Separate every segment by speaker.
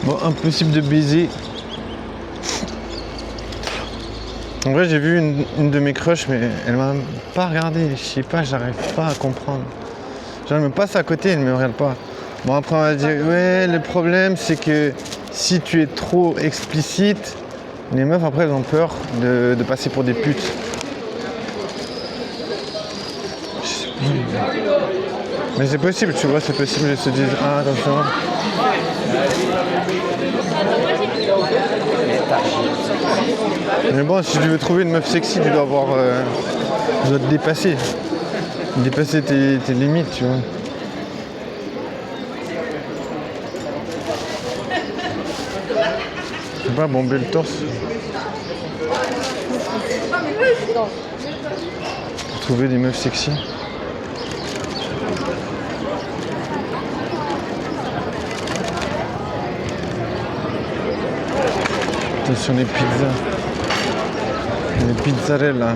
Speaker 1: Bon, impossible de baiser. En vrai, j'ai vu une de mes crushs, mais elle m'a pas regardé. Je sais pas, j'arrive pas à comprendre. Genre, elle me passe à côté, elle me regarde pas. Bon, après, on va dire, ouais, le problème, c'est que si tu es trop explicite, les meufs, après, elles ont peur de passer pour des putes. Mais c'est possible, tu vois, c'est possible, elles se disent, ah, attention. Mais bon, si tu veux trouver une meuf sexy, tu dois tu dois te dépasser. Dépasser tes limites, tu vois. Je sais pas, bomber le torse. Pour trouver des meufs sexy. Attention les pizzas. Les pizzarella.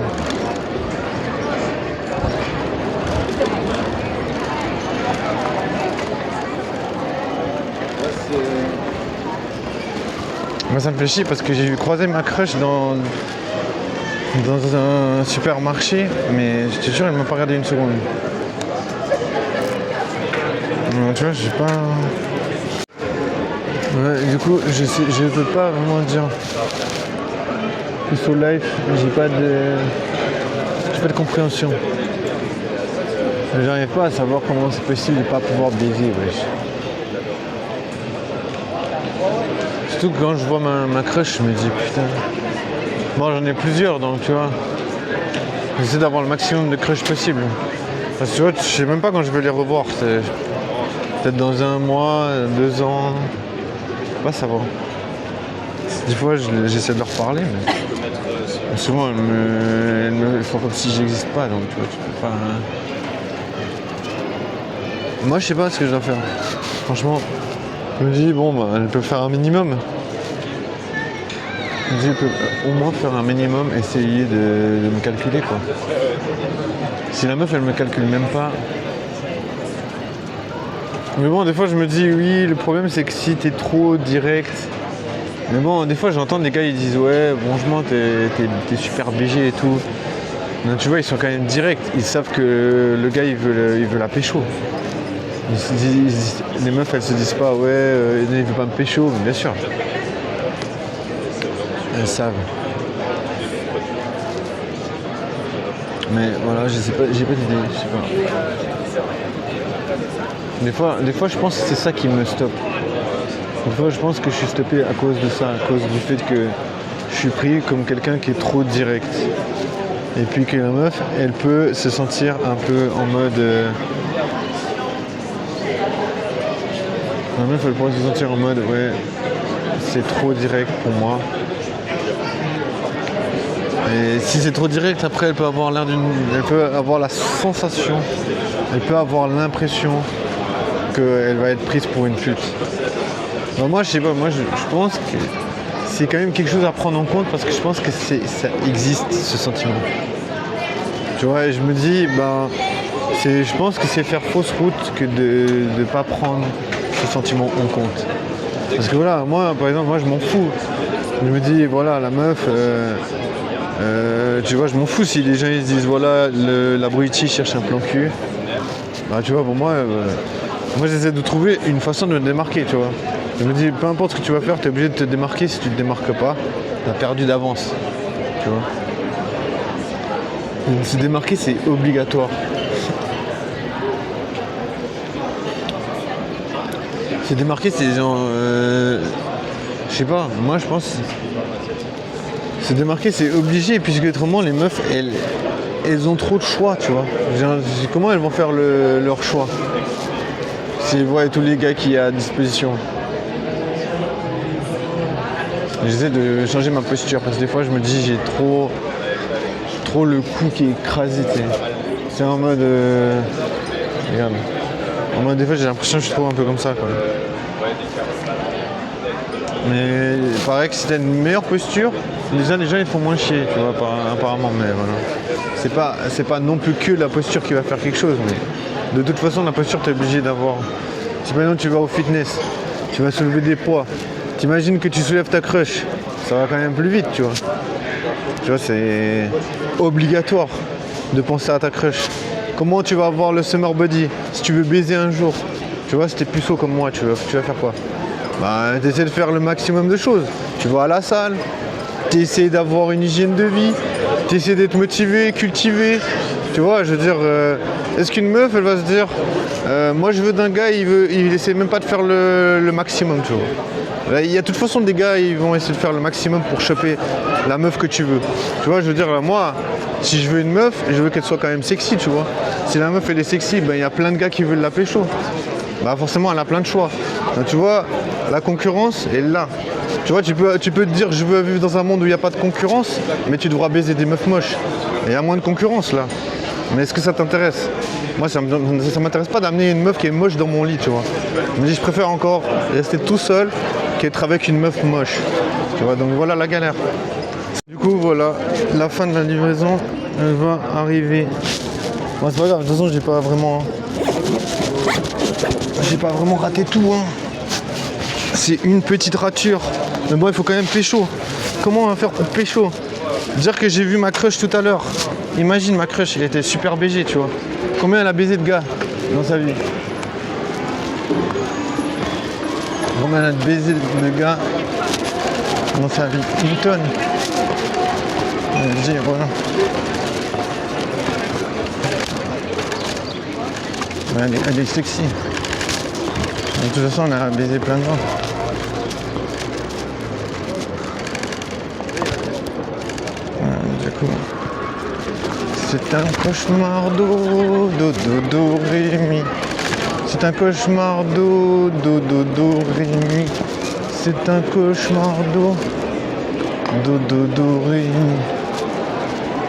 Speaker 1: Moi ça me fait chier parce que j'ai croisé ma crush dans un supermarché, mais je te jure elle m'a pas regardé une seconde. Non, tu vois, je sais pas. Ouais, du coup, je peux pas vraiment dire. Sur live, j'ai pas de compréhension. J'arrive pas à savoir comment c'est possible de pas pouvoir baiser, wesh. Surtout que quand je vois ma crush, je me dis putain. Bon, j'en ai plusieurs, donc tu vois. J'essaie d'avoir le maximum de crush possible. Parce que tu vois, je sais même pas quand je vais les revoir. C'est peut-être dans 1 mois, 2 ans. Pas savoir. Des fois, j'essaie de leur parler, mais souvent, elles me font comme si j'existe pas, donc tu vois, tu peux pas. Moi, je sais pas ce que je dois faire. Franchement, je me dis, bon, bah, elle peut faire un minimum. Je me dis, elle peut au moins faire un minimum, essayer de me calculer, quoi. Si la meuf, elle me calcule même pas. Mais bon, des fois, je me dis, oui, le problème, c'est que si t'es trop direct. Mais bon, des fois j'entends des gars ils disent ouais franchement t'es super BG et tout. Donc, tu vois ils sont quand même directs, ils savent que le gars il veut la pécho. Les meufs elles se disent pas ouais il veut pas me pécho, mais bien sûr. Elles savent. Mais voilà, je sais pas, j'ai pas d'idée, je sais pas. Des fois je pense que c'est ça qui me stoppe. Des fois, je pense que je suis stoppé à cause de ça, à cause du fait que je suis pris comme quelqu'un qui est trop direct. Et puis que la meuf, elle peut se sentir un peu en mode... La meuf, elle pourrait se sentir en mode, ouais, c'est trop direct pour moi. Et si c'est trop direct, après, elle peut avoir l'air elle peut avoir la sensation, elle peut avoir l'impression qu'elle va être prise pour une pute. Ben moi je sais pas, moi je pense que c'est quand même quelque chose à prendre en compte parce que je pense que ça existe ce sentiment. Tu vois, et je me dis, je pense que c'est faire fausse route que de ne pas prendre ce sentiment en compte. Parce que voilà, moi par exemple, moi je m'en fous. Je me dis, voilà, la meuf, tu vois, je m'en fous si les gens ils se disent, voilà, l'abruti cherche un plan cul. Bah tu vois, pour moi, moi j'essaie de trouver une façon de me démarquer, tu vois. Je me dis, peu importe ce que tu vas faire, tu es obligé de te démarquer. Si tu ne te démarques pas, tu as perdu d'avance. Tu vois. Donc, se démarquer, c'est obligatoire. Se démarquer, c'est genre... je sais pas, moi je pense... Se démarquer, c'est obligé, puisque autrement, les meufs, elles ont trop de choix, tu vois. Genre, comment elles vont faire leur choix si elles voient tous les gars qu'il y a à disposition? J'essaie de changer ma posture parce que des fois je me dis j'ai trop le cou qui est écrasé. C'est en mode regarde. En mode des fois j'ai l'impression que je suis trop un peu comme ça quoi. Mais il paraît que si t'as une meilleure posture, les gens ils font moins chier, tu vois, apparemment, mais voilà. C'est pas non plus que la posture qui va faire quelque chose, mais de toute façon la posture t'es obligé d'avoir. Si par exemple tu vas au fitness, tu vas soulever des poids, T'imagines que tu soulèves ta crush, ça va quand même plus vite, tu vois. Tu vois, c'est obligatoire de penser à ta crush. Comment tu vas avoir le summer body si tu veux baiser un jour? Tu vois, si t'es puceau comme moi, tu vas faire quoi? Bah, t'essaies de faire le maximum de choses. Tu vas à la salle, t'essaies d'avoir une hygiène de vie, t'essaies d'être motivé, cultivé. Tu vois, je veux dire, est-ce qu'une meuf, elle va se dire, moi je veux d'un gars, il essaie même pas de faire le maximum, tu vois. Là, il y a de toute façon des gars, ils vont essayer de faire le maximum pour choper la meuf que tu veux. Tu vois, je veux dire, moi, si je veux une meuf, je veux qu'elle soit quand même sexy, tu vois. Si la meuf, elle est sexy, ben il y a plein de gars qui veulent la pécho. Bah forcément, elle a plein de choix. Donc, tu vois, la concurrence est là. Tu vois, tu peux te dire, je veux vivre dans un monde où il n'y a pas de concurrence, mais tu devras baiser des meufs moches. Et il y a moins de concurrence, là. Mais est-ce que ça t'intéresse? Moi, ça m'intéresse pas d'amener une meuf qui est moche dans mon lit, tu vois. Je me dis, je préfère encore rester tout seul qu'être avec une meuf moche. Tu vois, donc voilà la galère. Du coup, voilà, la fin de la livraison, elle va arriver. Bon, c'est pas grave, de toute façon, j'ai pas vraiment raté tout, hein. C'est une petite rature. Mais bon, il faut quand même pécho. Comment on va faire pour pécho? Dire que j'ai vu ma crush tout à l'heure. Imagine ma crush, elle était super BG, tu vois. Combien elle a baisé de gars dans sa vie? Combien elle a baisé de gars dans sa vie? Une tonne. Voilà. Elle est sexy. De toute façon, elle a baisé plein de gens. Du coup, c'est un cauchemar d'eau, do, ré, mi. C'est un cauchemar d'eau, do, ré, mi. C'est un cauchemar d'eau, do, ré, mi.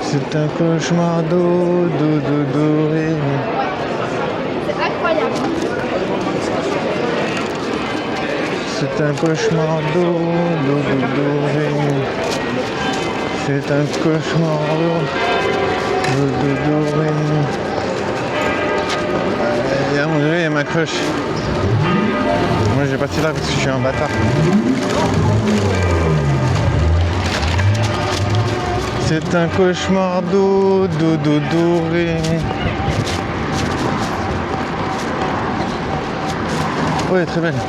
Speaker 1: C'est un cauchemar d'eau, do, ré, mi.
Speaker 2: C'est incroyable.
Speaker 1: C'est un cauchemar d'eau, do, ré, mi. C'est un cauchemar d'eau, do, ré, mi. Et à mon avis, il y a ma crush. Moi, j'ai parti là parce que je suis un bâtard. C'est un cauchemar d'eau, do, ré, mi. Ouais, très belle.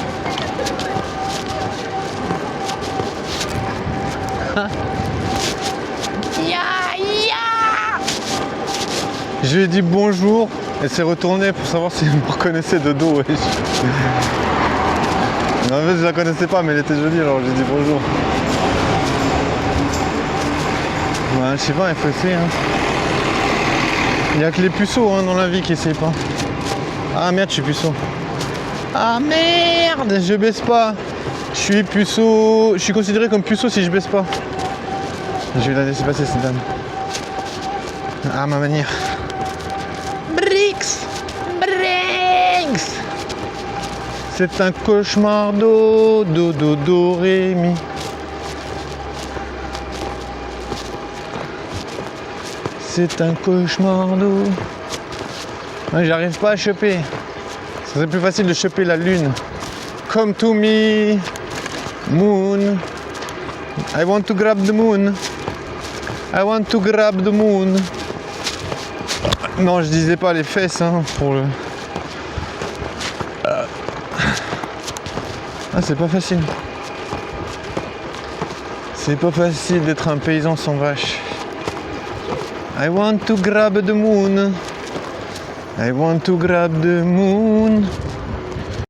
Speaker 1: Je lui ai dit bonjour, elle s'est retournée pour savoir si elle me reconnaissait de dos. Ouais. En fait, je la connaissais pas, mais elle était jolie, alors j'ai dit bonjour. Ouais, je sais pas, il faut essayer. Hein. Il n'y a que les puceaux dans la vie qui essayent pas. Ah merde, je suis puceau. Ah merde, je baisse pas. Je suis puceau. Je suis considéré comme puceau si je baisse pas. Je vais la laisser passer cette dame. À ma manière. Brix. C'est un cauchemar d'eau, do, ré, mi. C'est un cauchemar d'eau. Ouais, j'arrive pas à choper. Ce serait plus facile de choper la lune. Come to me, moon. I want to grab the moon. I want to grab the moon. Non, je disais pas les fesses pour le... Ah, c'est pas facile. C'est pas facile d'être un paysan sans vache. I want to grab the moon. I want to grab the moon.